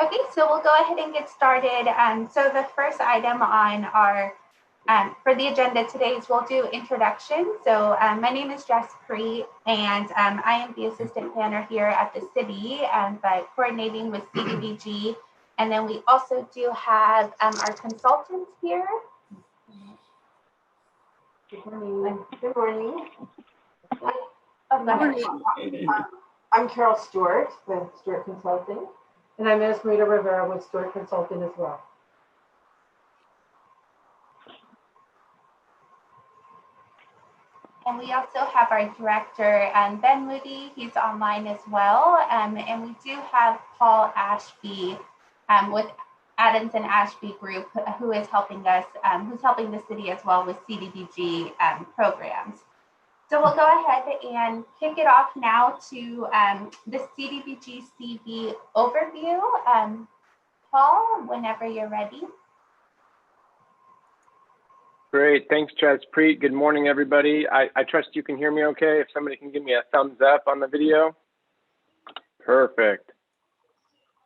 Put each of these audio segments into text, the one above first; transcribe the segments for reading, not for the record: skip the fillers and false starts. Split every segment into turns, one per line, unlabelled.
Okay, so we'll go ahead and get started. So the first item on our, for the agenda today is we'll do introduction. So my name is Jess Preet, and I am the assistant planner here at the city, but coordinating with Cdbg. And then we also do have our consultants here.
Good morning.
Good morning.
Good morning. I'm Carol Stewart with Stewart Consulting, and I'm Esmerita Rivera with Stewart Consulting as well.
And we also have our director, Ben Moody. He's online as well. And we do have Paul Ashby with Adams and Ashby Group, who is helping us, who's helping the city as well with Cdbg programs. So we'll go ahead and kick it off now to the Cdbg Cv Overview. Paul, whenever you're ready.
Great, thanks, Jess Preet. Good morning, everybody. I trust you can hear me okay. If somebody can give me a thumbs up on the video. Perfect.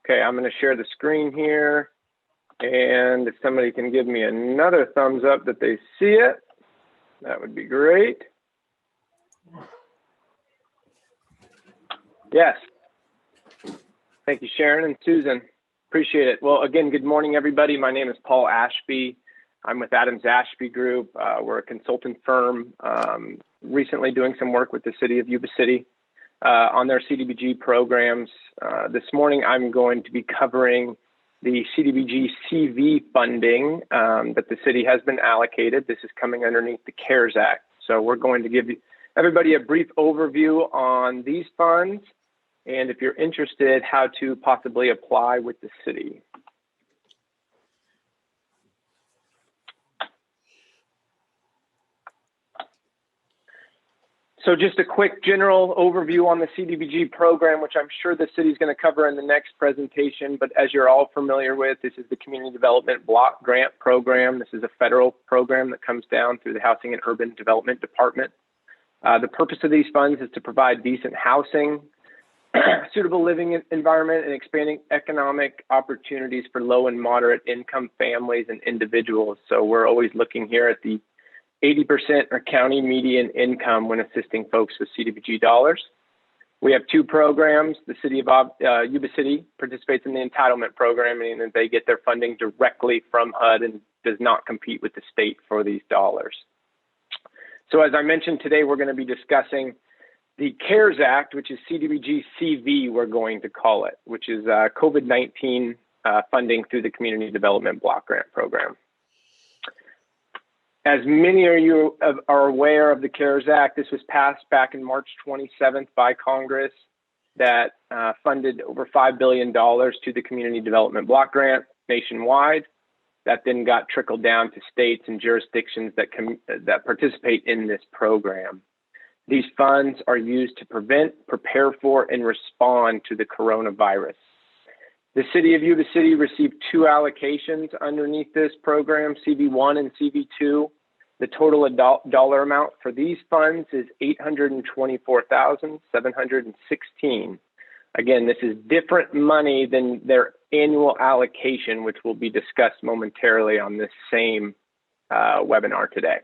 Okay, I'm gonna share the screen here. And if somebody can give me another thumbs up that they see it, that would be great. Yes. Thank you, Sharon and Susan. Appreciate it. Well, again, good morning, everybody. My name is Paul Ashby. I'm with Adams Ashby Group. We're a consultant firm, recently doing some work with the city of Yuba City on their Cdbg programs. This morning, I'm going to be covering the Cdbg Cv funding that the city has been allocated. This is coming underneath the CARES Act. So we're going to give everybody a brief overview on these funds, and if you're interested, how to possibly apply with the city. So just a quick general overview on the Cdbg program, which I'm sure the city is going to cover in the next presentation. But as you're all familiar with, this is the Community Development Block Grant Program. This is a federal program that comes down through the Housing and Urban Development Department. The purpose of these funds is to provide decent housing, suitable living environment, and expanding economic opportunities for low and moderate income families and individuals. So we're always looking here at the 80% or county median income when assisting folks with Cdbg dollars. We have two programs. The city of Yuba City participates in the entitlement program, meaning that they get their funding directly from HUD and does not compete with the state for these dollars. So as I mentioned today, we're going to be discussing the CARES Act, which is Cdbg Cv, we're going to call it, which is COVID-19 funding through the Community Development Block Grant Program. As many of you are aware of the CARES Act, this was passed back in March 27th by Congress that funded over $5 billion to the Community Development Block Grant nationwide. That then got trickled down to states and jurisdictions that participate in this program. These funds are used to prevent, prepare for, and respond to the coronavirus. The city of Yuba City received two allocations underneath this program, CV1 and CV2. The total dollar amount for these funds is $824,716. Again, this is different money than their annual allocation, which will be discussed momentarily on this same webinar today.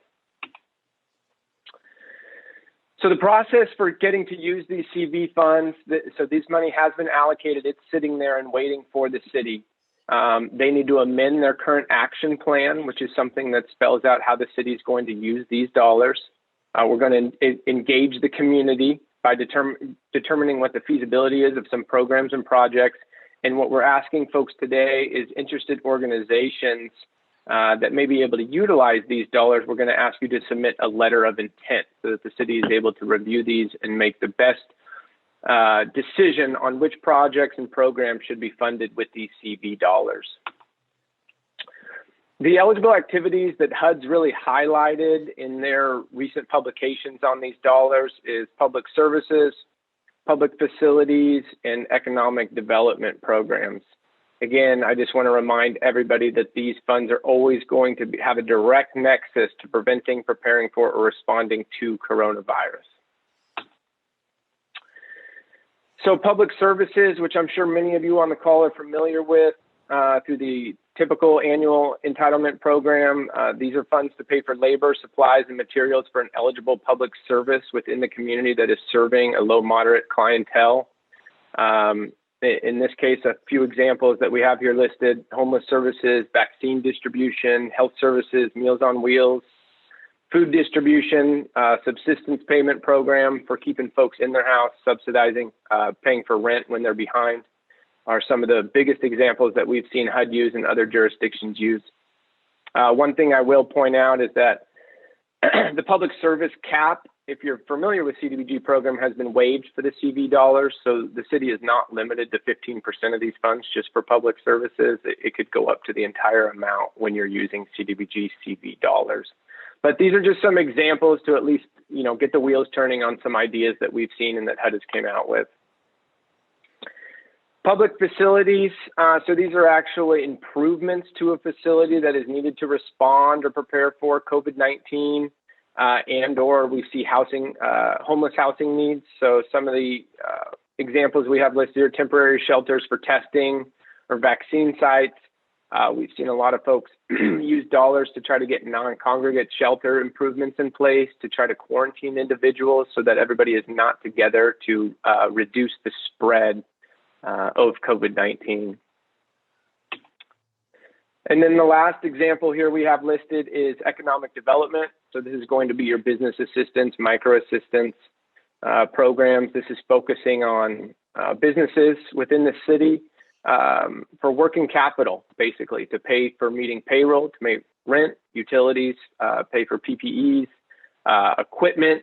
So the process for getting to use these CV funds, so this money has been allocated, it's sitting there and waiting for the city. They need to amend their current action plan, which is something that spells out how the city is going to use these dollars. We're going to engage the community by determining what the feasibility is of some programs and projects. And what we're asking folks today is interested organizations that may be able to utilize these dollars. We're going to ask you to submit a letter of intent so that the city is able to review these and make the best decision on which projects and programs should be funded with these CV dollars. The eligible activities that HUD's really highlighted in their recent publications on these dollars is public services, public facilities, and economic development programs. Again, I just want to remind everybody that these funds are always going to have a direct nexus to preventing, preparing for, or responding to coronavirus. So public services, which I'm sure many of you on the call are familiar with through the typical annual entitlement program. These are funds to pay for labor, supplies, and materials for an eligible public service within the community that is serving a low moderate clientele. In this case, a few examples that we have here listed: homeless services, vaccine distribution, health services, Meals on Wheels, food distribution, subsistence payment program for keeping folks in their house, subsidizing, paying for rent when they're behind, are some of the biggest examples that we've seen HUD use and other jurisdictions use. One thing I will point out is that the public service cap, if you're familiar with Cdbg program, has been waived for the CV dollars. So the city is not limited to 15% of these funds just for public services. It could go up to the entire amount when you're using Cdbg CV dollars. But these are just some examples to at least, get the wheels turning on some ideas that we've seen and that HUD has came out with. Public facilities, so these are actually improvements to a facility that is needed to respond or prepare for COVID-19 and or we see housing, homeless housing needs. So some of the examples we have listed are temporary shelters for testing or vaccine sites. We've seen a lot of folks use dollars to try to get non-congregate shelter improvements in place to try to quarantine individuals so that everybody is not together to reduce the spread of COVID-19. And then the last example here we have listed is economic development. So this is going to be your business assistance, micro assistance programs. This is focusing on businesses within the city for working capital, basically, to pay for meeting payroll, to make rent, utilities, pay for PPEs, equipment,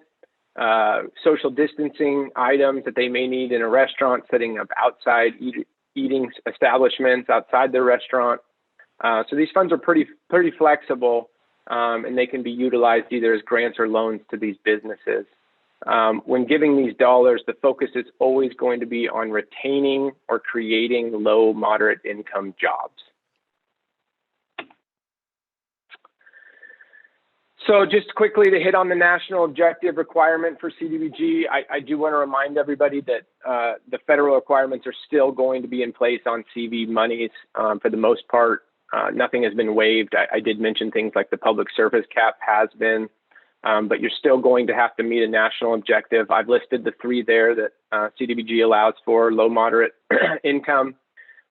social distancing items that they may need in a restaurant, setting up outside eating establishments outside their restaurant. So these funds are pretty flexible, and they can be utilized either as grants or loans to these businesses. When giving these dollars, the focus is always going to be on retaining or creating low, moderate income jobs. So just quickly to hit on the national objective requirement for Cdbg, I do want to remind everybody that the federal requirements are still going to be in place on CV monies for the most part. Nothing has been waived. I did mention things like the public service cap has been, but you're still going to have to meet a national objective. I've listed the three there that Cdbg allows for: low, moderate income,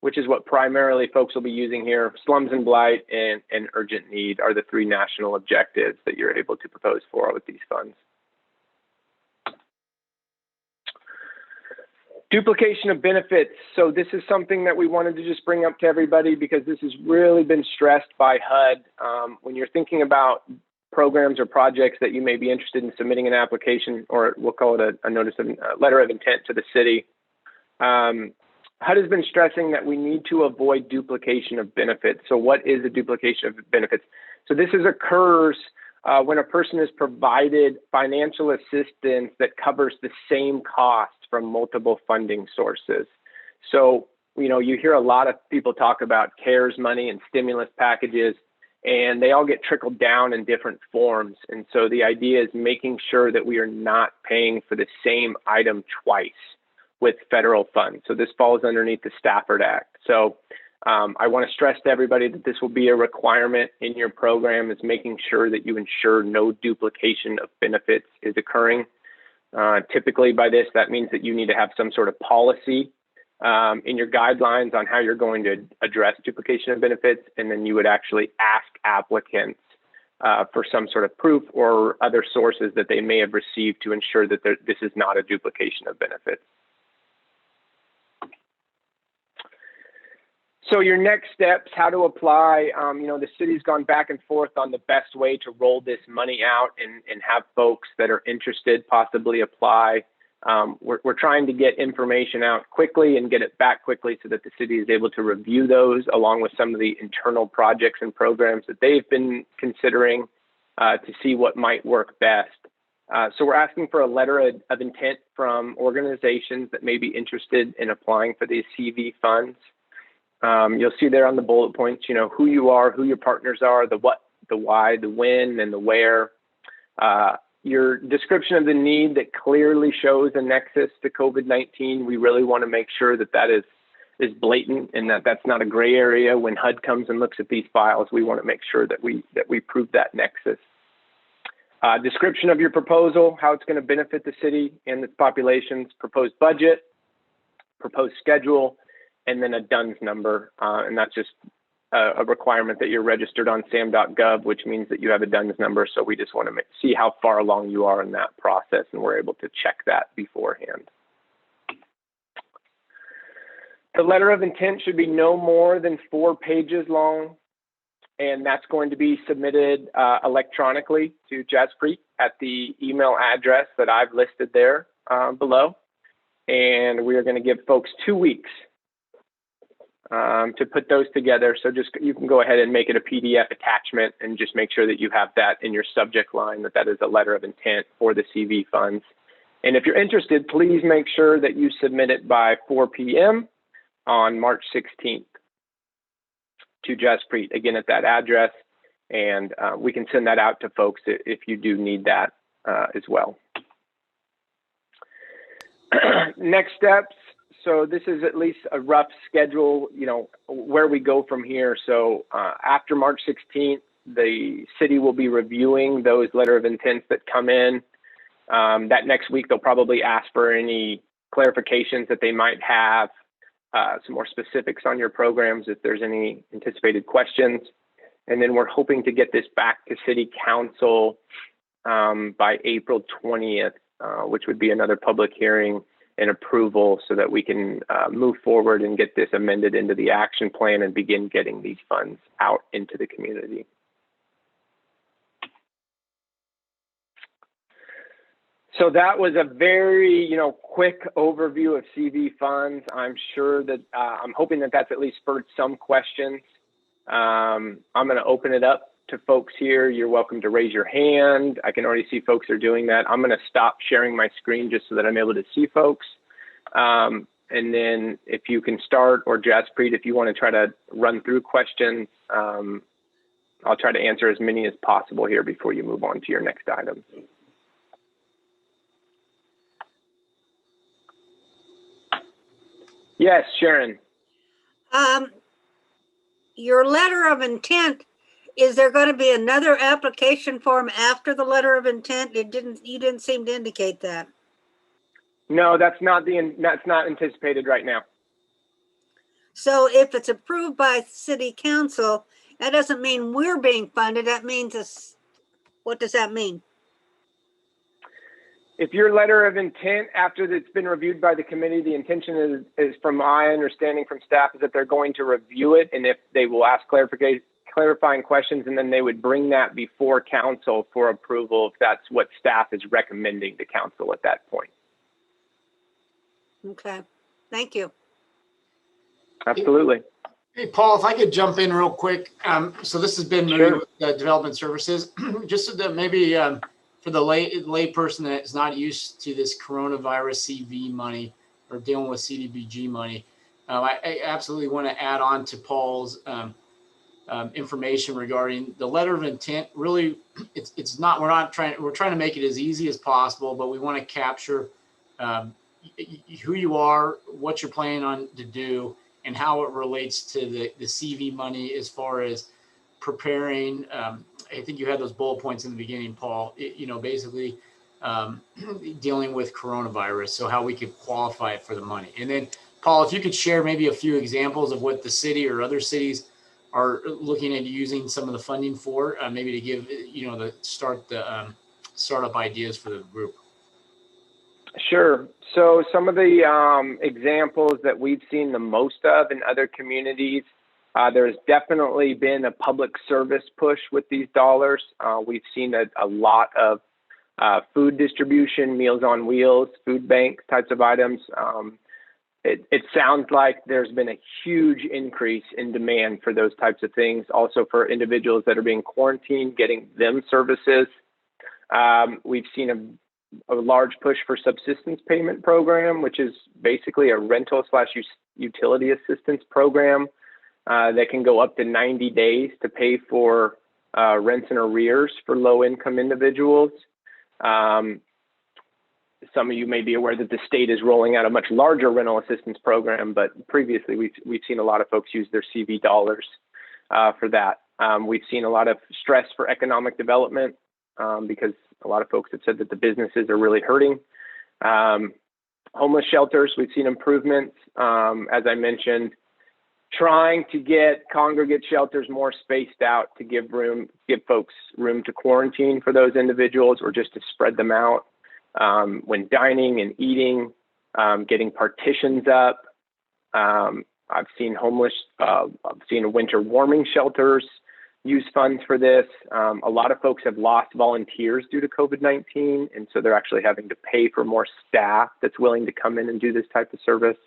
which is what primarily folks will be using here. Slums and blight and urgent need are the three national objectives that you're able to propose for with these funds. Duplication of benefits. So this is something that we wanted to just bring up to everybody because this has really been stressed by HUD. When you're thinking about programs or projects that you may be interested in submitting an application, or we'll call it a notice of letter of intent to the city, HUD has been stressing that we need to avoid duplication of benefits. So what is a duplication of benefits? So this occurs when a person is provided financial assistance that covers the same cost from multiple funding sources. So, you hear a lot of people talk about CARES money and stimulus packages, and they all get trickled down in different forms. And so the idea is making sure that we are not paying for the same item twice with federal funds. So this falls underneath the Stafford Act. So I want to stress to everybody that this will be a requirement in your program, is making sure that you ensure no duplication of benefits is occurring. Typically by this, that means that you need to have some sort of policy in your guidelines on how you're going to address duplication of benefits, and then you would actually ask applicants for some sort of proof or other sources that they may have received to ensure that this is not a duplication of benefits. So your next steps, how to apply, the city's gone back and forth on the best way to roll this money out and have folks that are interested possibly apply. We're trying to get information out quickly and get it back quickly so that the city is able to review those along with some of the internal projects and programs that they've been considering to see what might work best. So we're asking for a letter of intent from organizations that may be interested in applying for these CV funds. You'll see there on the bullet points, who you are, who your partners are, the what, the why, the when, and the where. your description of the need that clearly shows a nexus to COVID-19. We really want to make sure that that is blatant and that that's not a gray area. When HUD comes and looks at these files, we want to make sure that we prove that nexus. Description of your proposal, how it's going to benefit the city and its populations, proposed budget, proposed schedule, and then a DUNS number. And that's just a requirement that you're registered on sam.gov, which means that you have a DUNS number. So we just want to see how far along you are in that process, and we're able to check that beforehand. The letter of intent should be no more than 4 pages long, and that's going to be submitted electronically to Jaspreet at the email address that I've listed there below. And we are going to give folks 2 weeks to put those together. So you can go ahead and make it a PDF attachment and just make sure that you have that in your subject line, that is a letter of intent for the CV funds. And if you're interested, please make sure that you submit it by 4 p.m. on March 16th to Jaspreet, again at that address. And we can send that out to folks if you do need that as well. Next steps. So this is at least a rough schedule, where we go from here. So after March 16th, the city will be reviewing those letter of intents that come in. That next week, they'll probably ask for any clarifications that they might have, some more specifics on your programs if there's any anticipated questions. And then we're hoping to get this back to City Council by April 20th, which would be another public hearing and approval so that we can move forward and get this amended into the action plan and begin getting these funds out into the community. So that was a very, quick overview of CV funds. I'm sure that I'm hoping that that's at least spurred some questions. I'm going to open it up to folks here. You're welcome to raise your hand. I can already see folks are doing that. I'm going to stop sharing my screen just so that I'm able to see folks. And then if you can start, or Jaspreet, if you want to try to run through questions, I'll try to answer as many as possible here before you move on to your next item. Yes, Sharon.
Your letter of intent, is there going to be another application form after the letter of intent? You didn't seem to indicate that. No,
that's not anticipated right now.
So if it's approved by City Council, that doesn't mean we're being funded. That means what does that mean?
If your letter of intent, after it's been reviewed by the committee, the intention is from my understanding from staff, is that they're going to review it, and if they will ask clarifying questions, and then they would bring that before council for approval if that's what staff is recommending to council at that point.
Okay, thank you.
Absolutely.
Hey, Paul, if I could jump in real quick. So this has been
Sure.
with Development Services, just so that maybe for the lay person that is not used to this coronavirus CV money or dealing with Cdbg money, I absolutely want to add on to Paul's information regarding the letter of intent. Really, we're trying to make it as easy as possible, but we want to capture who you are, what you're planning on to do, and how it relates to the CV money as far as preparing. I think you had those bullet points in the beginning, Paul, basically dealing with coronavirus, so how we could qualify it for the money. And then, Paul, if you could share maybe a few examples of what the city or other cities are looking at using some of the funding for, maybe to give, the startup ideas for the group.
Sure. So some of the examples that we've seen the most of in other communities, there's definitely been a public service push with these dollars. We've seen a lot of food distribution, Meals on Wheels, food bank types of items. It sounds like there's been a huge increase in demand for those types of things. Also for individuals that are being quarantined, getting them services. We've seen a large push for subsistence payment program, which is basically a rental / utility assistance program that can go up to 90 days to pay for rents and arrears for low income individuals. Some of you may be aware that the state is rolling out a much larger rental assistance program, but previously we've seen a lot of folks use their CV dollars for that. We've seen a lot of stress for economic development because a lot of folks have said that the businesses are really hurting. Homeless shelters, we've seen improvements. As I mentioned, trying to get congregate shelters more spaced out to give folks room to quarantine for those individuals or just to spread them out. When dining and eating, getting partitions up. I've seen winter warming shelters use funds for this. A lot of folks have lost volunteers due to COVID-19, and so they're actually having to pay for more staff that's willing to come in and do this type of service.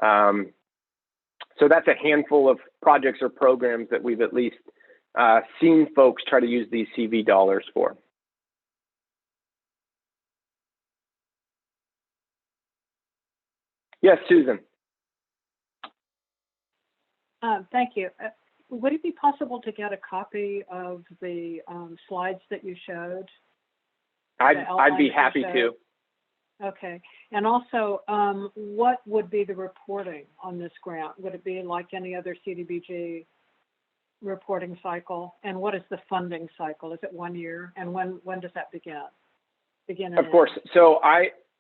So that's a handful of projects or programs that we've at least seen folks try to use these CV dollars for. Yes, Susan.
Thank you. Would it be possible to get a copy of the slides that you showed?
I'd be happy to.
Okay. And also, what would be the reporting on this grant? Would it be like any other Cdbg reporting cycle? And what is the funding cycle? Is it 1 year? And when does that begin?
Of course. So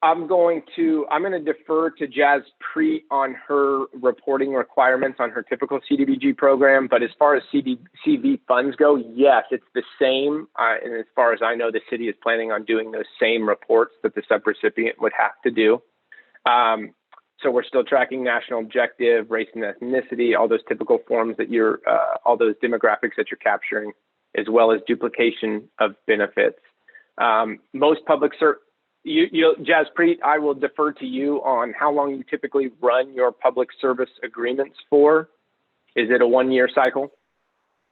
I'm going to defer to Jazz Preet on her reporting requirements on her typical Cdbg program. But as far as CV funds go, yes, it's the same. And as far as I know, the city is planning on doing those same reports that the subrecipient would have to do. So we're still tracking national objective, race and ethnicity, all those typical forms that all those demographics that you're capturing, as well as duplication of benefits. Most public Jazz Preet, I will defer to you on how long you typically run your public service agreements for. Is it a 1 year cycle?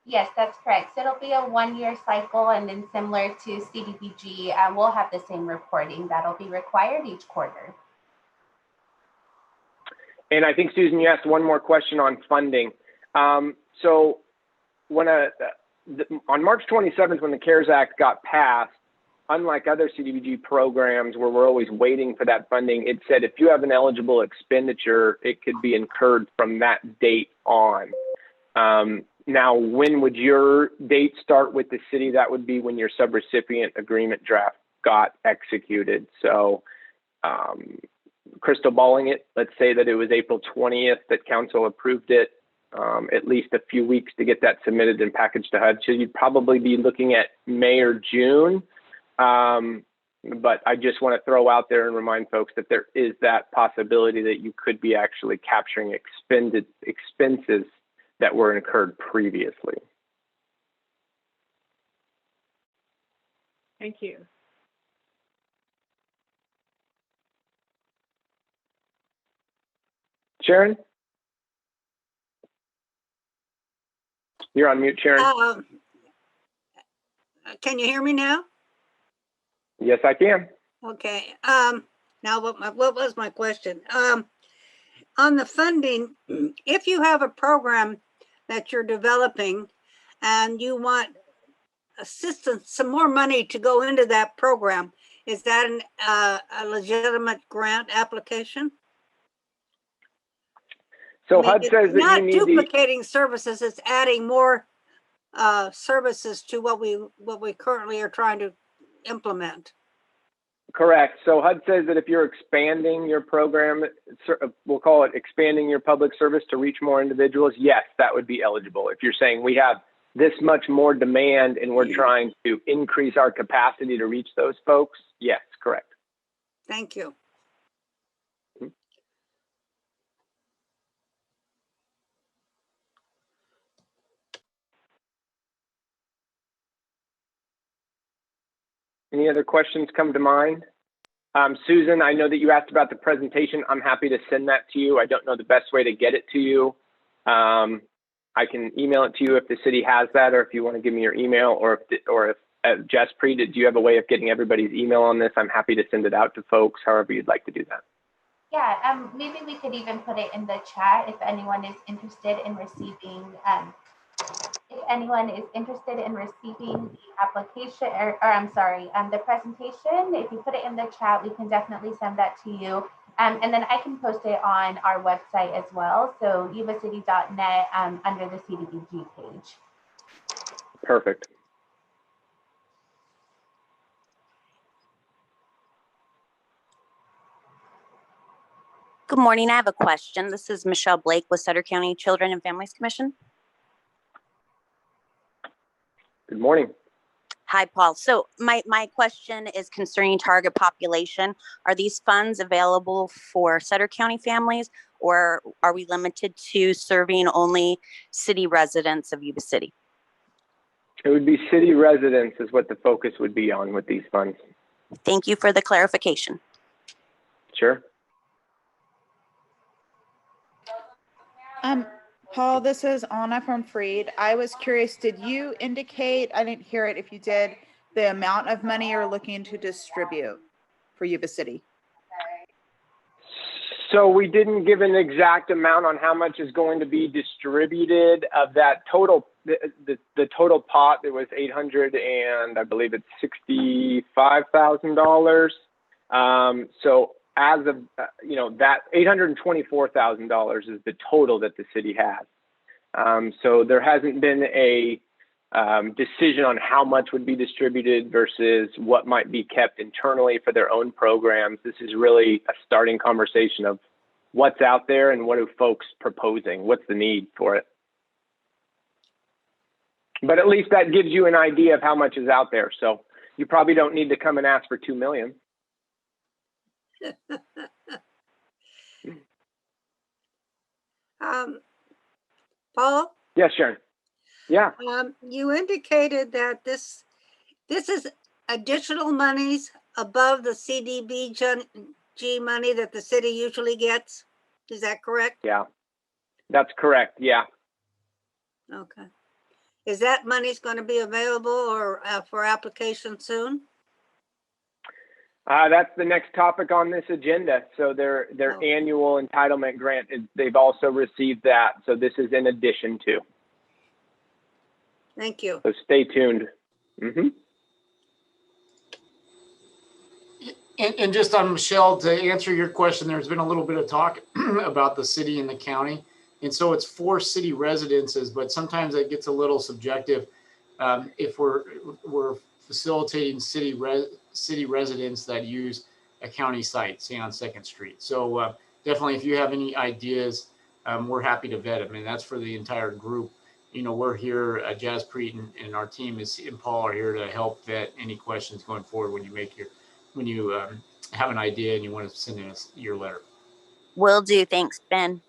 Yes, that's correct. So it'll be a 1 year cycle, and then similar to Cdbg, we'll have the same reporting that'll be required each quarter.
And I think, Susan, you asked one more question on funding. So on March 27th, when the CARES Act got passed, unlike other Cdbg programs where we're always waiting for that funding, it said if you have an eligible expenditure, it could be incurred from that date on. Now, when would your date start with the city? That would be when your subrecipient agreement draft got executed. So crystal balling it, let's say that it was April 20th that council approved it, at least a few weeks to get that submitted and packaged to HUD. So you'd probably be looking at May or June. But I just want to throw out there and remind folks that there is that possibility that you could be actually capturing expenses that were incurred previously.
Thank you.
Sharon? You're on mute, Sharon.
Can you hear me now?
Yes, I can.
Okay. Now, what was my question? On the funding, if you have a program that you're developing and you want assistance, some more money to go into that program, is that a legitimate grant application?
So HUD says that
not
you need
duplicating services; it's adding more services to what we currently are trying to implement.
Correct. So HUD says that if you're expanding your program, we'll call it expanding your public service to reach more individuals, yes, that would be eligible. If you're saying we have this much more demand and we're trying to increase our capacity to reach those folks, yes, correct.
Thank you.
Any other questions come to mind? Susan, I know that you asked about the presentation. I'm happy to send that to you. I don't know the best way to get it to you. I can email it to you if the city has that, or if you want to give me your email, or if Jess Preet, do you have a way of getting everybody's email on this? I'm happy to send it out to folks, however you'd like to do that.
Yeah, maybe we could even put it in the chat if anyone is interested in receiving, if if anyone is interested in receiving the application, or I'm sorry, the presentation, if you put it in the chat, we can definitely send that to you. And then I can post it on our website as well. So yubacity.net under the Cdbg page.
Perfect.
Good morning. I have a question. This is Michelle Blake with Sutter County Children and Families Commission.
Good morning.
Hi, Paul. So my question is concerning target population. Are these funds available for Sutter County families, or are we limited to serving only city residents of Yuba City?
It would be city residents is what the focus would be on with these funds.
Thank you for the clarification.
Sure.
Paul, this is Anna from Freed. I was curious, did you indicate, I didn't hear it, if you did, the amount of money you're looking to distribute for Yuba City?
So we didn't give an exact amount on how much is going to be distributed of that total. The total pot, it was $800 and I believe it's $65,000. So as of, that $824,000 is the total that the city has. So there hasn't been a decision on how much would be distributed versus what might be kept internally for their own programs. This is really a starting conversation of what's out there and what are folks proposing, what's the need for it. But at least that gives you an idea of how much is out there. So you probably don't need to come and ask for $2 million.
Paul?
Yes, Sharon. Yeah.
You indicated that this is additional monies above the Cdbg money that the city usually gets. Is that correct?
Yeah, that's correct. Yeah.
Okay. Is that money's going to be available or for application soon?
That's the next topic on this agenda. So their annual entitlement grant, they've also received that. So this is in addition to.
Thank you.
So stay tuned. Mm-hmm.
And just on Michelle, to answer your question, there's been a little bit of talk about the city and the county. And so it's for city residences, but sometimes it gets a little subjective if we're facilitating city residents that use a county site, say on 2nd Street. So definitely, if you have any ideas, we're happy to vet them. And that's for the entire group. We're here, Jaspreet and our team and Paul are here to help vet any questions going forward when you have an idea and you want to send us your letter.
Will do. Thanks, Ben.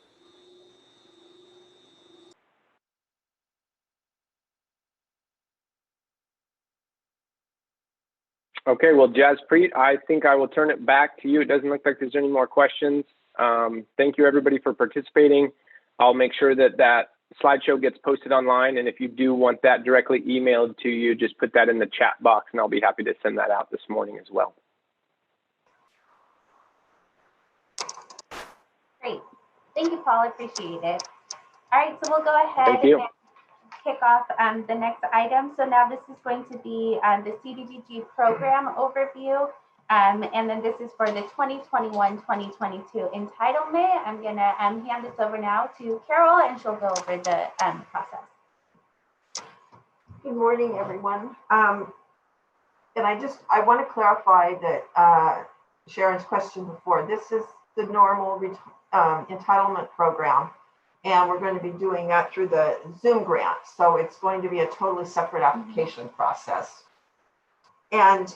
Okay, well, Jaspreet, I think I will turn it back to you. It doesn't look like there's any more questions. Thank you, everybody, for participating. I'll make sure that slideshow gets posted online, and if you do want that directly emailed to you, just put that in the chat box, and I'll be happy to send that out this morning as well.
Great. Thank you, Paul. I appreciate it. All right, so we'll go ahead
and
kick off the next item. So now this is going to be the Cdbg program overview. And then this is for the 2021-2022 entitlement. I'm going to hand this over now to Carol, and she'll go over the process.
Good morning, everyone. And I want to clarify that Sharon's question before. This is the normal entitlement program, and we're going to be doing that through the Zoom grant. So it's going to be a totally separate application process. And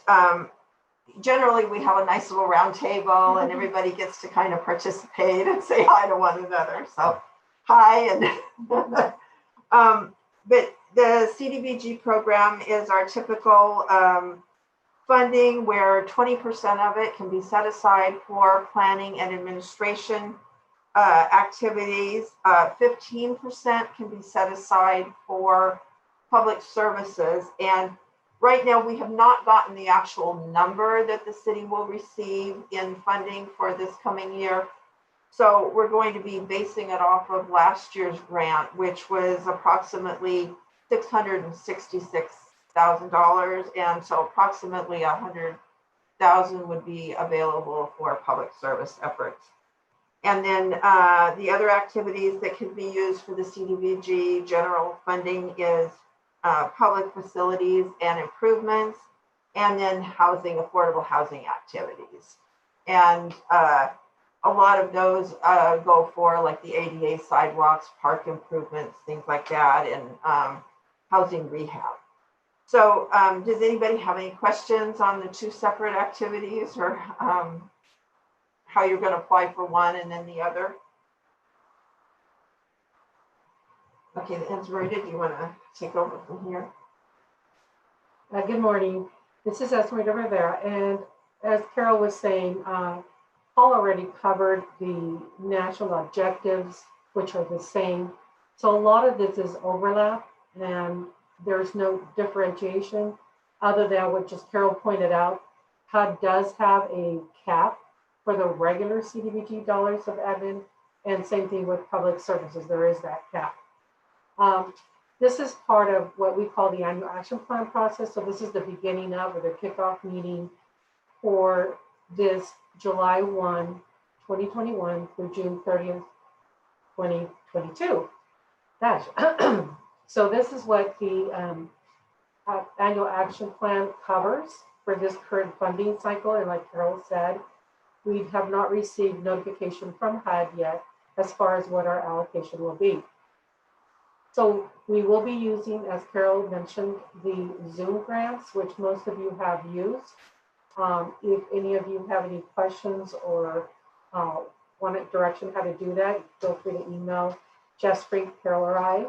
generally, we have a nice little round table, and everybody gets to kind of participate and say hi to one another. So hi. And but the Cdbg program is our typical funding where 20% of it can be set aside for planning and administration activities. 15% can be set aside for public services. And right now, we have not gotten the actual number that the city will receive in funding for this coming year. So we're going to be basing it off of last year's grant, which was approximately $666,000, and so approximately $100,000 would be available for public service efforts. And then the other activities that can be used for the Cdbg general funding is public facilities and improvements, and then housing, affordable housing activities. And a lot of those go for like the ADA sidewalks, park improvements, things like that, and housing rehab. So does anybody have any questions on the two separate activities, or how you're going to apply for one and then the other? Okay, Esmeralda, do you want to take over from here?
Good morning. This is Esmeralda Rivera, and as Carol was saying, Paul already covered the national objectives, which are the same. So a lot of this is overlap, and there's no differentiation other than what just Carol pointed out. HUD does have a cap for the regular Cdbg dollars of admin, and same thing with public services, there is that cap. This is part of what we call the annual action plan process. So this is the beginning of, or the kickoff meeting for this July 1, 2021 through June 30th, 2022. Gosh. So this is what the annual action plan covers for this current funding cycle. And like Carol said, we have not received notification from HUD yet as far as what our allocation will be. So we will be using, as Carol mentioned, the Zoom grants, which most of you have used. If any of you have any questions or want a direction how to do that, feel free to email Jeffrey, Carol, or I.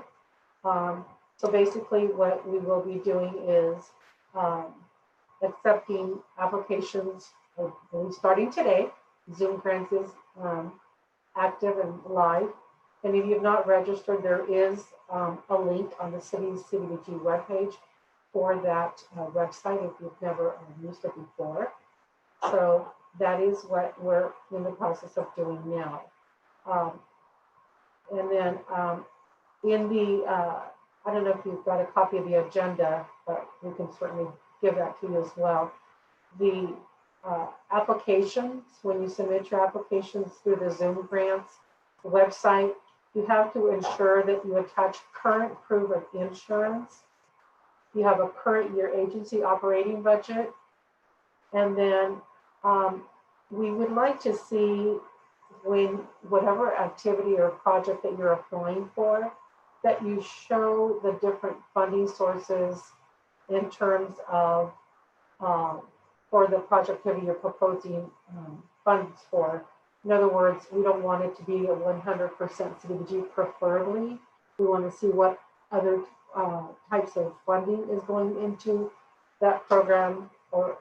So basically what we will be doing is accepting applications starting today. Zoom grants is active and live. And if you've not registered, there is a link on the city's Cdbg webpage for that website if you've never used it before. So that is what we're in the process of doing now. And then in the, I don't know if you've got a copy of the agenda, but we can certainly give that to you as well. The applications, when you submit your applications through the Zoom grants website, you have to ensure that you attach current proof of insurance. You have a current year agency operating budget. And then we would like to see when whatever activity or project that you're applying for, that you show the different funding sources in terms of for the project that you're proposing funds for. In other words, we don't want it to be a 100% Cdbg preferably. We want to see what other types of funding is going into that program or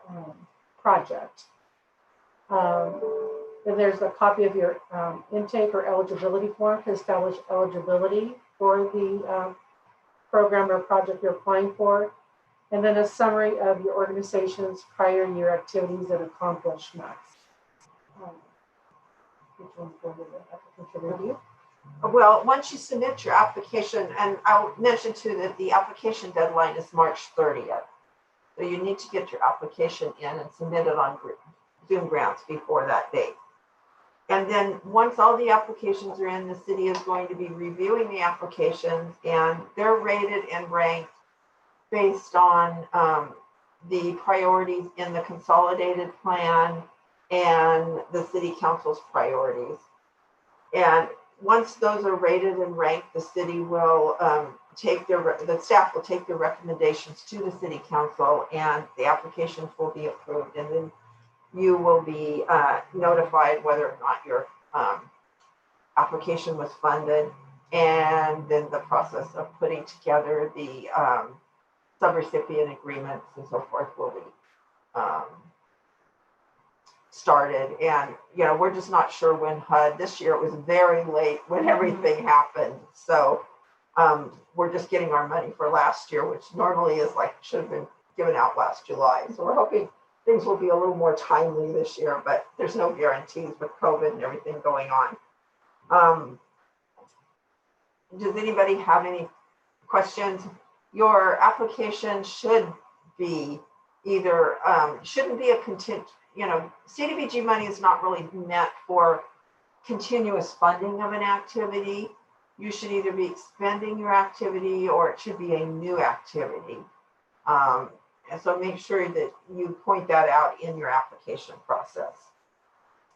project. And there's a copy of your intake or eligibility form to establish eligibility for the program or project you're applying for. And then a summary of your organization's prior year activities and accomplishments. Which one's going to the applicant review?
Well, once you submit your application, and I'll mention too that the application deadline is March 30th. So you need to get your application in and submit it on Zoom grants before that date. And then once all the applications are in, the city is going to be reviewing the applications, and they're rated and ranked based on the priorities in the consolidated plan and the city council's priorities. And once those are rated and ranked, the city will the staff will take their recommendations to the city council, and the applications will be approved. And then you will be notified whether or not your application was funded, and then the process of putting together the subrecipient agreements and so forth will be started. And we're just not sure when HUD, this year it was very late when everything happened, so we're just getting our money for last year, which normally is should have been given out last July. So we're hoping things will be a little more timely this year, but there's no guarantees with COVID and everything going on. Does anybody have any questions? your application should be either, shouldn't be a contingent, CDBG money is not really meant for continuous funding of an activity. You should either be expanding your activity or it should be a new activity. And so make sure that you point that out in your application process.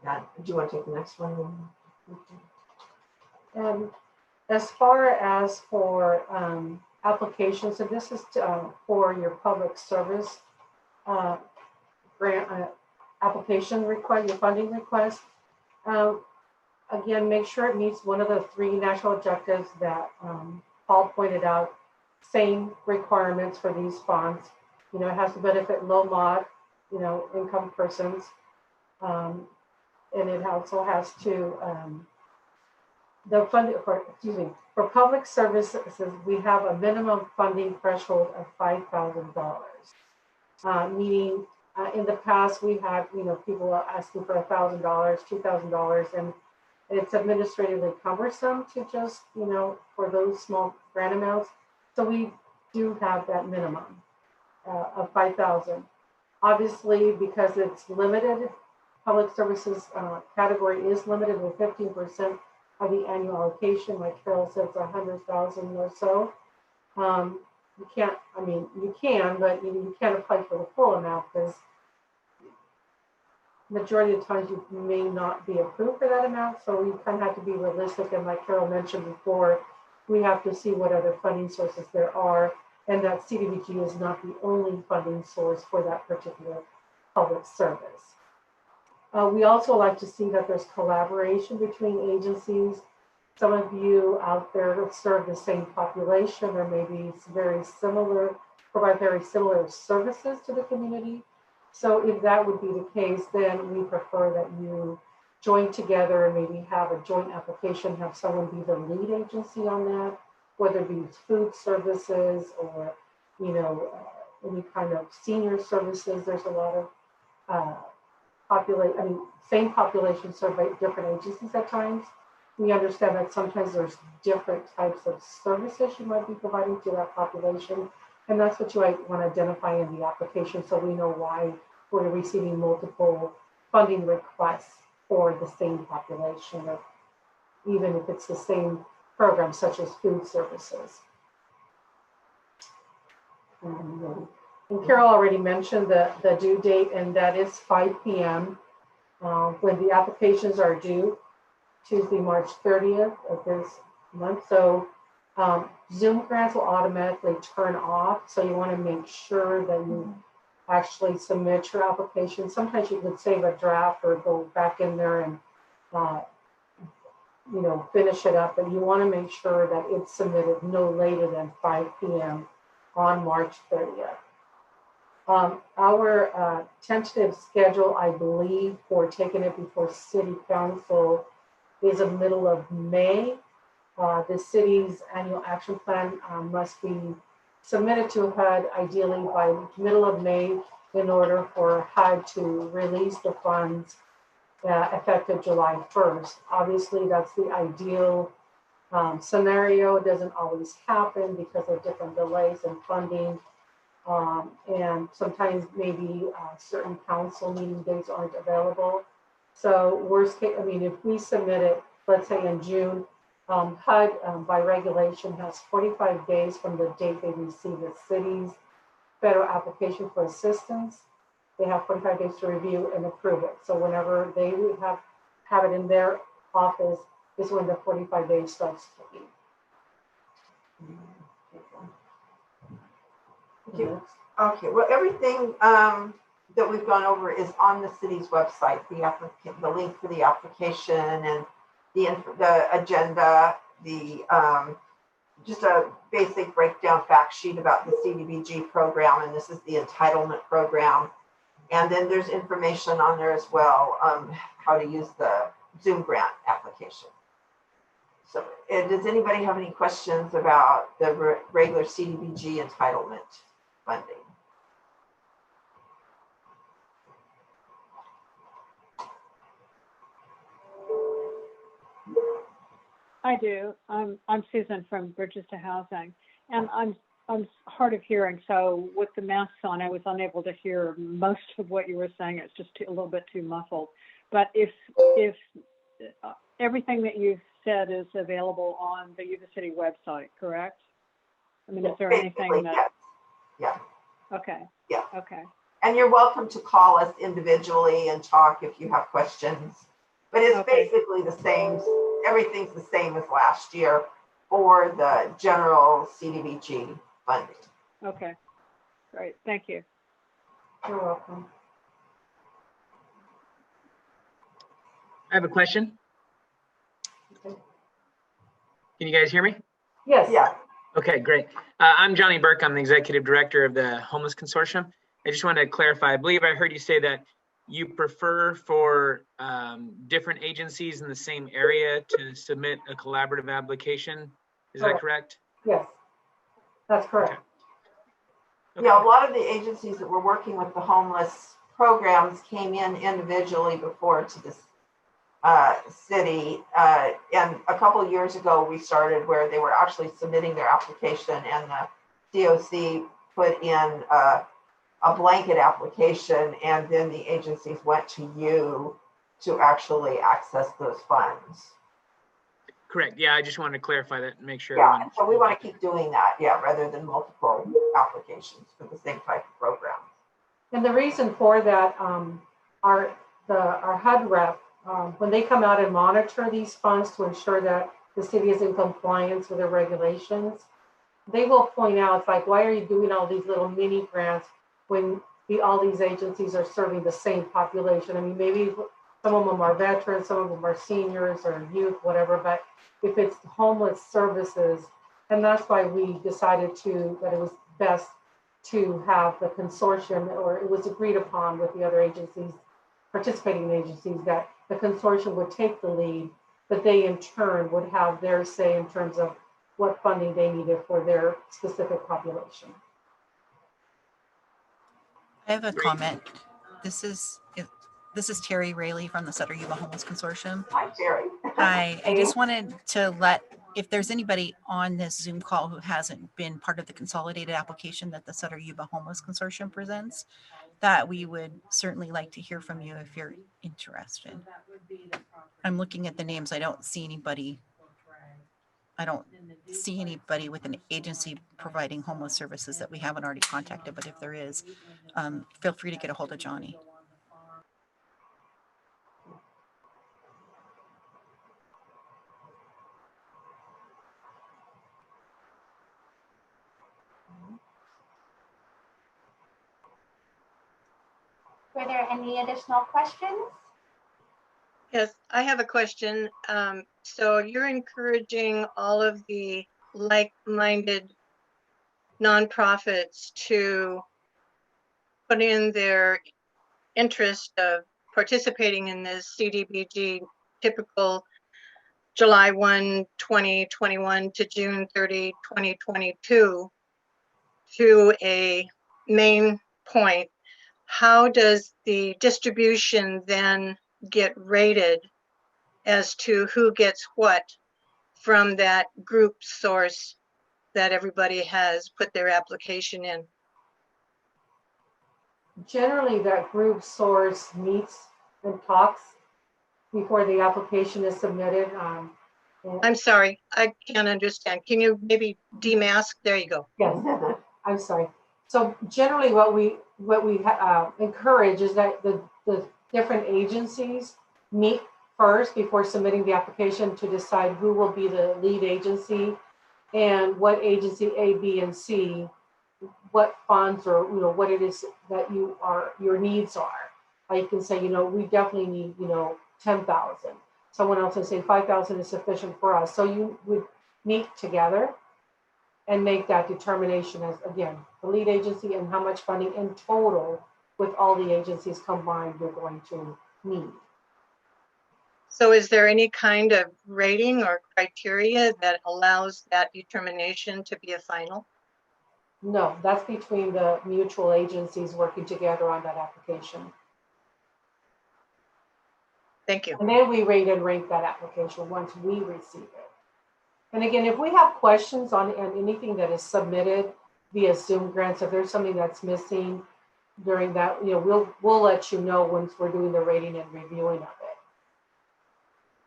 And do you want to take the next one?
As far as for applications, so this is for your public service grant application request, your funding request. Again, make sure it meets one of the 3 national objectives that Paul pointed out. Same requirements for these funds. It has to benefit low mod, income persons. And it also has to, for public services, we have a minimum funding threshold of $5,000. Meaning in the past we had, people asking for $1,000, $2,000, and it's administratively cumbersome to just, for those small grant amounts. So we do have that minimum of 5,000. Obviously, because it's limited, public services category is limited with 15% of the annual allocation. Like Carol said, it's 100,000 or so. You can't, you can, but you can't apply for the full amount because majority of the times you may not be approved for that amount. So we kind of have to be realistic. And like Carol mentioned before, we have to see what other funding sources there are, and that Cdbg is not the only funding source for that particular public service. We also like to see that there's collaboration between agencies. Some of you out there serve the same population, or maybe it's very similar, provide very similar services to the community. So if that would be the case, then we prefer that you join together and maybe have a joint application, have someone be the lead agency on that, whether it be food services or, any kind of senior services. There's a lot of same population served by different agencies at times. We understand that sometimes there's different types of services you might be providing to that population. And that's what you might want to identify in the application so we know why we're receiving multiple funding requests for the same population, or even if it's the same program, such as food services. And Carol already mentioned the due date, and that is 5 p.m. When the applications are due, Tuesday, March 30th of this month. So Zoom grants will automatically turn off. So you want to make sure that you actually submit your application. Sometimes you could save a draft or go back in there and finish it up, but you want to make sure that it's submitted no later than 5 p.m. on March 30th. Our tentative schedule, I believe, for taking it before City Council is the middle of May. The city's annual action plan must be submitted to HUD ideally by middle of May in order for HUD to release the funds effective July 1st. Obviously, that's the ideal scenario. It doesn't always happen because of different delays in funding. And sometimes maybe certain council meeting dates aren't available. So worst case, if we submit it, let's say in June, HUD by regulation has 45 days from the date they receive the city's federal application for assistance. They have 45 days to review and approve it. So whenever they have it in their office is when the 45 days starts ticking.
Okay, well, everything that we've gone over is on the city's website, the link for the application and the agenda, just a basic breakdown fact sheet about the Cdbg program, and this is the entitlement program. And then there's information on there as well, how to use the Zoom grant application. So does anybody have any questions about the regular Cdbg entitlement funding?
I do. I'm Susan from Bridges to Housing, and I'm I'm hard of hearing, so with the masks on, I was unable to hear most of what you were saying. It's just a little bit too muffled. But if everything that you've said is available on the Yuba City website, correct? I mean, is there anything that?
Yeah.
Okay.
Yeah.
Okay.
And you're welcome to call us individually and talk if you have questions. But it's basically the same. Everything's the same as last year for the general Cdbg funding.
Okay. Great. Thank you.
You're welcome.
I have a question.
Okay.
Can you guys hear me?
Yes.
Yeah.
Okay, great. I'm Johnny Burke. I'm the executive director of the Homeless Consortium. I just wanted to clarify. I believe I heard you say that you prefer for different agencies in the same area to submit a collaborative application. Is that correct?
Yes, that's correct.
Okay.
Yeah, a lot of the agencies that were working with the homeless programs came in individually before to this city. And a couple of years ago, we started where they were actually submitting their application, and the DOC put in a blanket application, and then the agencies went to you to actually access those funds.
Correct. Yeah, I just wanted to clarify that and make sure.
Yeah, so we want to keep doing that, yeah, rather than multiple applications for the same type of program.
And the reason for that, our HUD rep, when they come out and monitor these funds to ensure that the city is in compliance with their regulations, they will point out, it's like, why are you doing all these little mini grants when all these agencies are serving the same population? I mean, maybe some of them are veterans, some of them are seniors or youth, whatever, but if it's homeless services, and that's why we decided that it was best to have the consortium, or it was agreed upon with the other agencies, participating agencies, that the consortium would take the lead, but they in turn would have their say in terms of what funding they needed for their specific population.
I have a comment. This is Terry Rayleigh from the Sutter Yuba Homeless Consortium.
Hi, Terry.
Hi. I just wanted to if there's anybody on this Zoom call who hasn't been part of the consolidated application that the Sutter Yuba Homeless Consortium presents, that we would certainly like to hear from you if you're interested. I'm looking at the names. I don't see anybody with an agency providing homeless services that we haven't already contacted, but if there is, feel free to get a hold of Johnny.
Were there any additional questions?
Yes, I have a question. So you're encouraging all of the like-minded nonprofits to put in their interest of participating in this Cdbg typical July 1, 2021 to June 30, 2022 to a main point. How does the distribution then get rated as to who gets what from that group source that everybody has put their application in?
Generally, that group source meets and talks before the application is submitted.
I'm sorry, I can't understand. Can you maybe demask? There you go.
Yes, I'm sorry. So generally what we encourage is that the different agencies meet first before submitting the application to decide who will be the lead agency and what agency A, B, and C, what funds or what it is that your needs are. You can say, we definitely need 10,000. Someone else will say 5,000 is sufficient for us. So you would meet together and make that determination as, again, the lead agency and how much funding in total with all the agencies combined you're going to need.
So is there any kind of rating or criteria that allows that determination to be a final?
No, that's between the mutual agencies working together on that application.
Thank you.
And then we rate and rank that application once we receive it. And again, if we have questions on anything that is submitted, via Zoom grants. If there's something that's missing during that, we'll let you know once we're doing the rating and reviewing of it.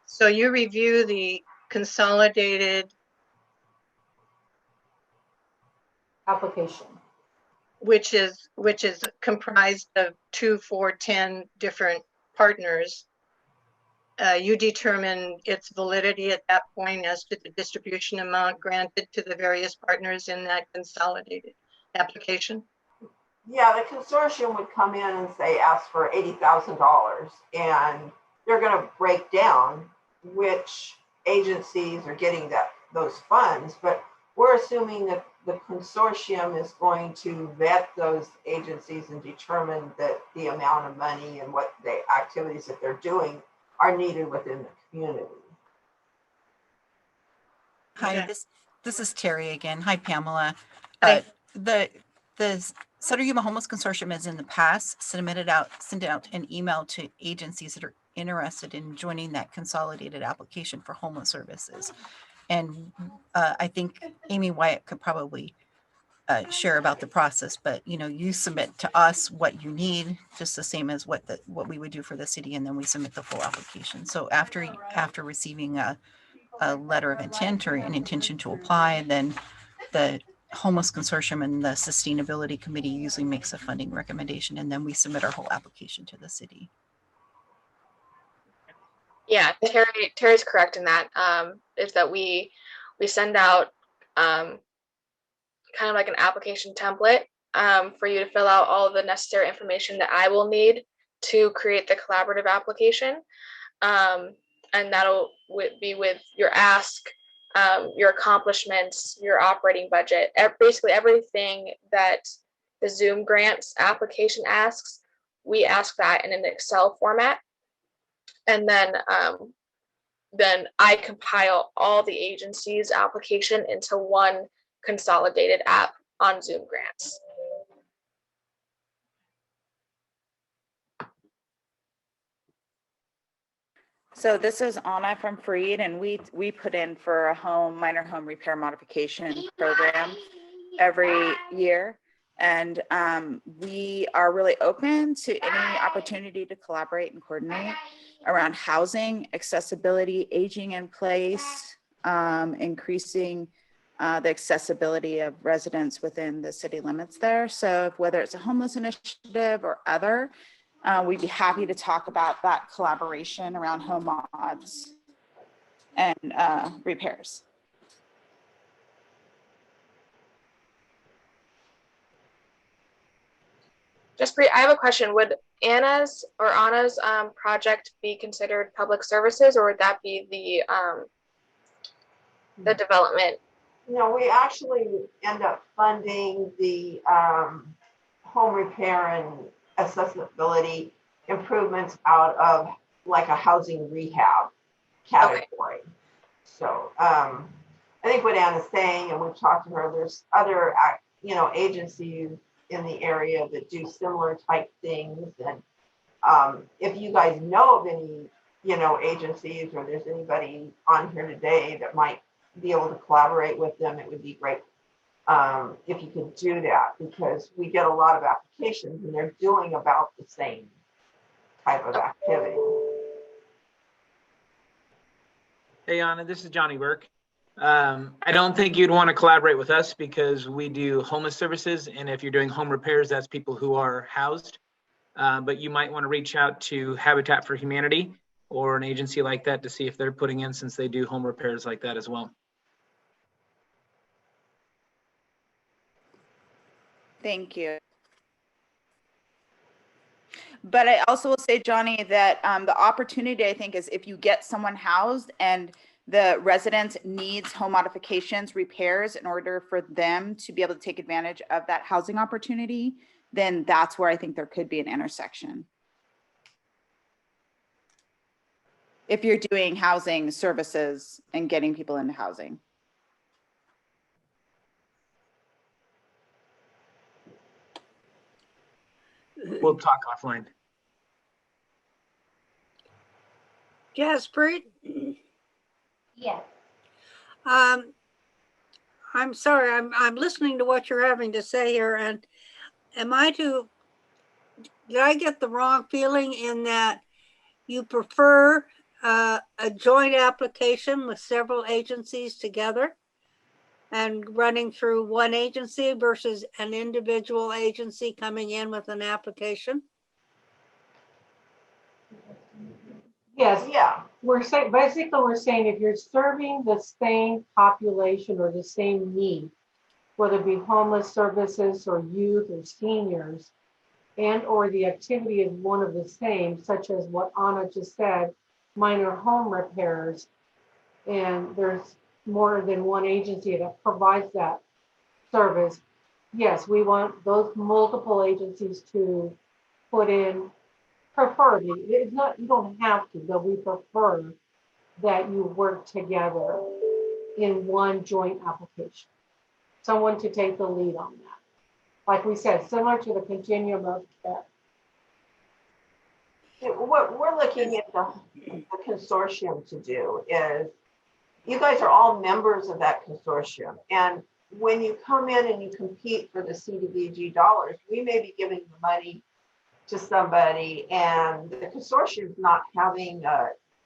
So you review the consolidated,
Application.
which is comprised of 2, 4, 10 different partners. You determine its validity at that point as to the distribution amount granted to the various partners in that consolidated application.
Yeah, the consortium would come in and say, ask for $80,000, and they're going to break down which agencies are getting those funds. But we're assuming that the consortium is going to vet those agencies and determine that the amount of money and what the activities that they're doing are needed within the community.
Hi,
Okay.
this is Terry again. Hi, Pamela.
Hi.
The Sutter Yuba Homeless Consortium has in the past sent out an email to agencies that are interested in joining that consolidated application for homeless services. And I think Amy Wyatt could probably share about the process, but you submit to us what you need, just the same as what we would do for the city, and then we submit the full application. So after receiving a letter of intent or an intention to apply, then the homeless consortium and the sustainability committee usually makes a funding recommendation, and then we submit our whole application to the city.
Yeah, Terry's correct in that. Is that we send out kind of like an application template for you to fill out all the necessary information that I will need to create the collaborative application. And that'll be with your ask, your accomplishments, your operating budget, basically everything that the Zoom grants application asks. We ask that in an Excel format. And then I compile all the agencies' application into one consolidated app on Zoom grants.
So this is Anna from Freed, and we put in for a minor home repair modification program every year. And we are really open to any opportunity to collaborate and coordinate around housing, accessibility, aging in place, increasing the accessibility of residents within the city limits there. So whether it's a homeless initiative or other, we'd be happy to talk about that collaboration around home mods and repairs.
I have a question. Would Anna's project be considered public services, or would that be the development?
No, we actually end up funding the home repair and accessibility improvements out of like a housing rehab category. Okay. So I think what Anna's saying, and we've talked to her, there's other agencies in the area that do similar type things. And if you guys know of any agencies, or there's anybody on here today that might be able to collaborate with them, it would be great if you could do that, because we get a lot of applications and they're doing about the same type of activity.
Hey, Anna, this is Johnny Burke. I don't think you'd want to collaborate with us because we do homeless services, and if you're doing home repairs, that's people who are housed. But you might want to reach out to Habitat for Humanity or an agency like that to see if they're putting in, since they do home repairs like that as well.
Thank you. But I also will say, Johnny, that the opportunity, I think, is if you get someone housed and the resident needs home modifications, repairs in order for them to be able to take advantage of that housing opportunity, then that's where I think there could be an intersection. If you're doing housing services and getting people into housing.
We'll talk offline.
Jaspreet?
Yes.
I'm sorry, I'm listening to what you're having to say here, and did I get the wrong feeling in that you prefer a joint application with several agencies together and running through one agency versus an individual agency coming in with an application?
Yes,
Yeah,
we're saying, basically, we're saying if you're serving the same population or the same need, whether it be homeless services or youth or seniors, and or the activity is one of the same, such as what Anna just said, minor home repairs, and there's more than one agency that provides that service. Yes, we want those multiple agencies to put in, preferably, it's not, you don't have to, but we prefer that you work together in one joint application. Someone to take the lead on that. Like we said, similar to the continuum of care.
what we're looking at the consortium to do is, you guys are all members of that consortium. And when you come in and you compete for the Cdbg dollars, we may be giving the money to somebody and the consortium is not having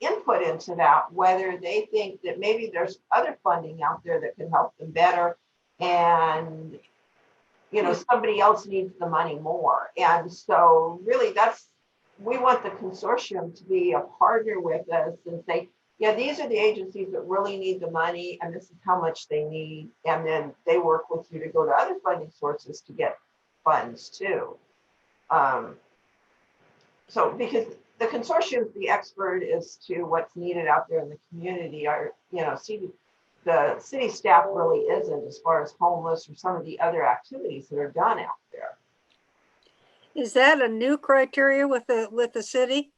input into that, whether they think that maybe there's other funding out there that could help them better. And, you know, somebody else needs the money more. And so really we want the consortium to be a partner with us and say, yeah, these are the agencies that really need the money and this is how much they need. And then they work with you to go to other funding sources to get funds too. So because the consortium is the expert as to what's needed out there in the community, the city staff really isn't as far as homeless or some of the other activities that are done out there.
Is that a new criteria with the city?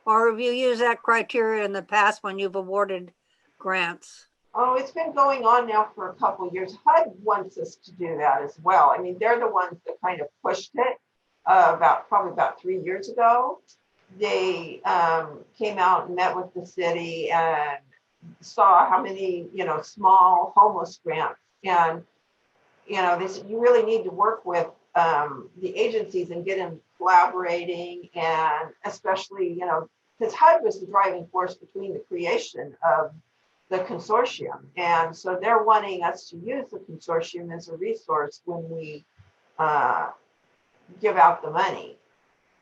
Or have you used that criteria in the past when you've awarded grants?
Oh, it's been going on now for a couple of years. HUD wants us to do that as well. I mean, they're the ones that kind of pushed it probably about 3 years ago. They came out and met with the city and saw how many, small homeless grants. And, they said, you really need to work with the agencies and get them collaborating, and especially, because HUD was the driving force between the creation of the consortium. And so they're wanting us to use the consortium as a resource when we give out the money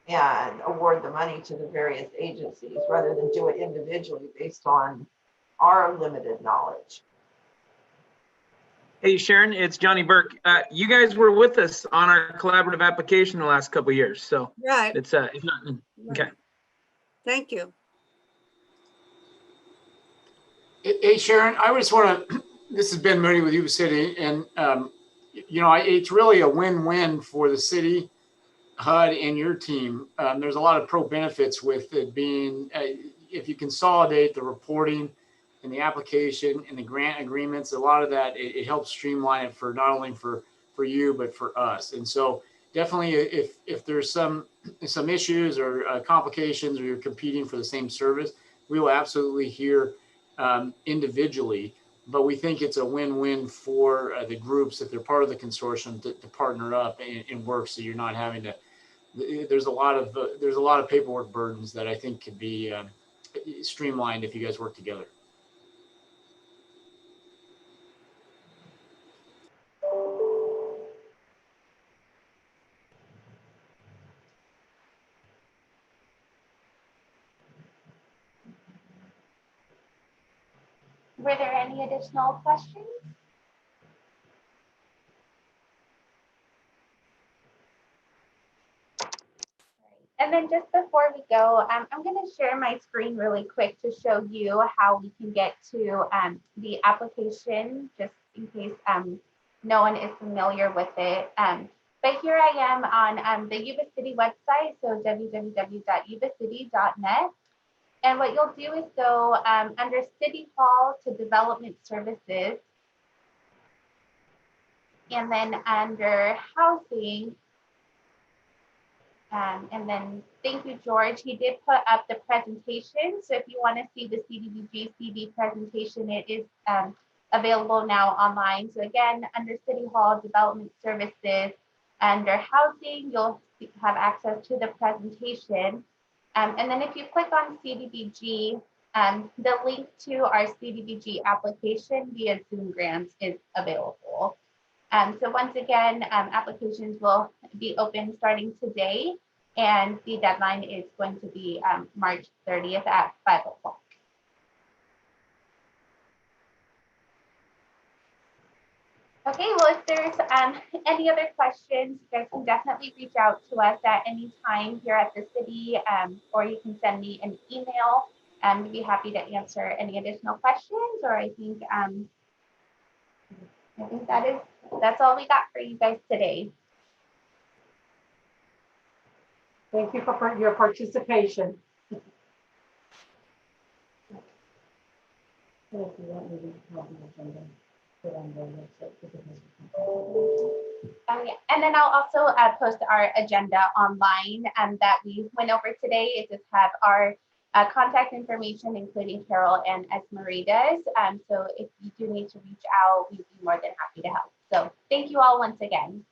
and award the money to the various agencies rather than do it individually based on our limited knowledge.
Hey, Sharon, it's Johnny Burke. You guys were with us on our collaborative application the last couple of years, so
right.
It's not okay.
Right. Thank you.
Hey, Sharon, I just want to, this has been Moody with Yuba City, and, it's really a win-win for the city, HUD, and your team. There's a lot of pro benefits with it being, if you consolidate the reporting and the application and the grant agreements, a lot of that, it helps streamline it for not only for you, but for us. And so definitely if there's some issues or complications, or you're competing for the same service, we will absolutely hear individually, but we think it's a win-win for the groups if they're part of the consortium to partner up and work, so you're not having to. There's a lot of paperwork burdens that I think could be streamlined if you guys work together.
Were there any additional questions? And then just before we go, I'm going to share my screen really quick to show you how we can get to the application, just in case no one is familiar with it. But here I am on the Yuba City website, so www.yubacity.net. And what you'll do is go under City Hall to Development Services, and then under Housing, and then thank you, George. He did put up the presentation. So if you want to see the Cdbg Cv presentation, it is available now online. So again, under City Hall Development Services, under Housing, you'll have access to the presentation. And then if you click on Cdbg, the link to our Cdbg application via Zoom Grants is available. So once again, applications will be open starting today, and the deadline is going to be March 30th at 5 o'clock. Okay, well, if there's any other questions, you guys can definitely reach out to us at any time here at the city, or you can send me an email. We'd be happy to answer any additional questions, or I think that's all we got for you guys today.
Thank you for your participation.
Yeah. And then I'll also post our agenda online that we went over today. It just have our contact information, including Carol and Esmerida's. So if you do need to reach out, we'd be more than happy to help. So thank you all once again.